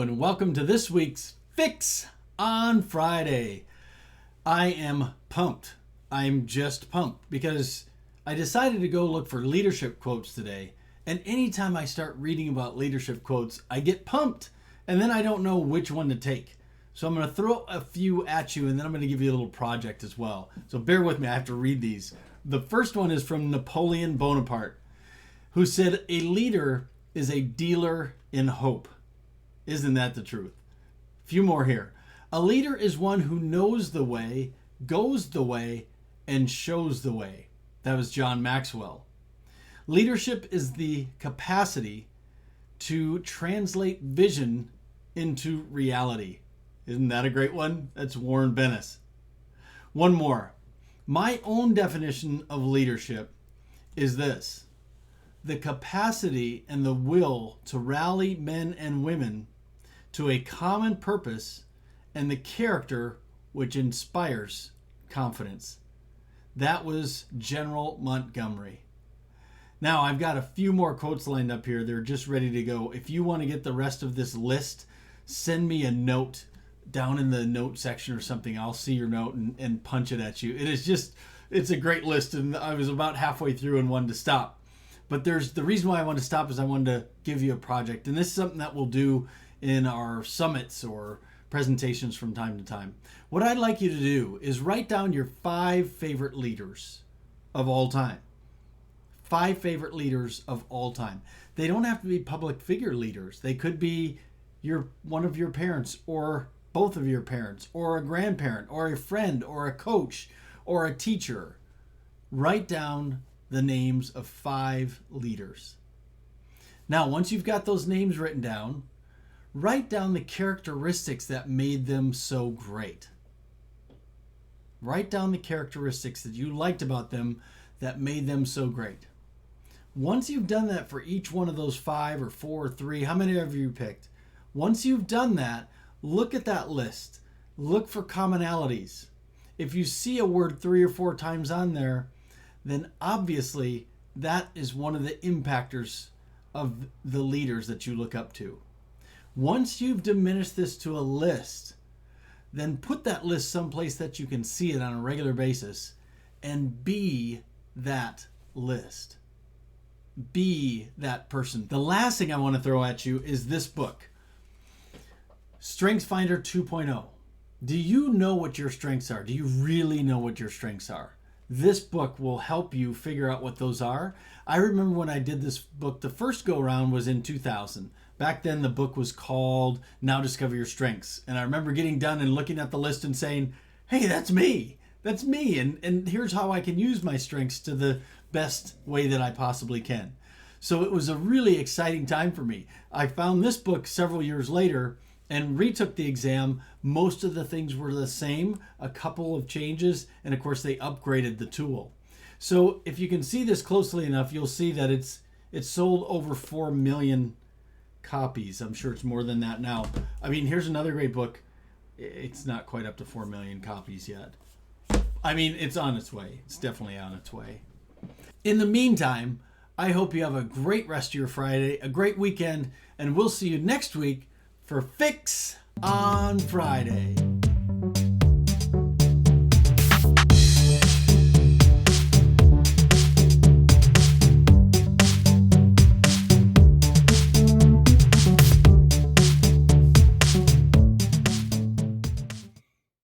and welcome to this week's Fix on Friday. I am pumped. I'm just pumped because I decided to go look for leadership quotes today. And anytime I start reading about leadership quotes, I get pumped. And then I don't know which one to take. So I'm going to throw a few at you and then I'm going to give you a little project as well. So bear with me, I have to read these. The first one is from Napoleon Bonaparte, who said, "A leader is a dealer in hope." Isn't that the truth? A few more here. A leader is one who knows the way, goes the way, and shows the way. That was John Maxwell. Leadership is the capacity to translate vision into reality. Isn't that a great one? That's Warren Bennis. One more. My own definition of leadership is this: the capacity and the will to rally men and women to a common purpose and the character which inspires confidence. That was General Montgomery. Now, I've got a few more quotes lined up here. They're just ready to go. If you want to get the rest of this list, send me a note down in the note section or something. I'll see your note and punch it at you. It's a great list, and I was about halfway through and wanted to stop. But the reason why I wanted to stop is I wanted to give you a project. And this is something that we'll do in our summits or presentations from time to time. What I'd like you to do is write down your 5 favorite leaders of all time. 5 favorite leaders of all time. They don't have to be public figure leaders. They could be one of your parents or both of your parents or a grandparent or a friend or a coach or a teacher. Write down the names of 5 leaders. Now, once you've got those names written down, write down the characteristics that made them so great. Write down the characteristics that you liked about them that made them so great. Once you've done that for each one of those 5 or 4 or 3, how many have you picked? Once you've done that, look at that list. Look for commonalities. If you see a word 3 or 4 times on there, then obviously that is one of the impactors of the leaders that you look up to. Once you've diminished this to a list, then put that list someplace that you can see it on a regular basis and be that list. Be that person. The last thing I want to throw at you is this book, StrengthsFinder 2.0. Do you know what your strengths are? Do you really know what your strengths are? This book will help you figure out what those are. I remember when I did this book, the first go around was in 2000. Back then the book was called Now Discover Your Strengths. And I remember getting done and looking at the list and saying, hey, that's me. That's me. And here's how I can use my strengths to the best way that I possibly can. So it was a really exciting time for me. I found this book several years later and retook the exam. Most of the things were the same, a couple of changes, and of course they upgraded the tool. So if you can see this closely enough, you'll see that it's sold over 4 million copies. I'm sure it's more than that now. I mean, here's another great book. It's not quite up to 4 million copies yet. I mean, it's on its way. It's definitely on its way. In the meantime, I hope you have a great rest of your Friday, a great weekend, and we'll see you next week for Fix on Friday.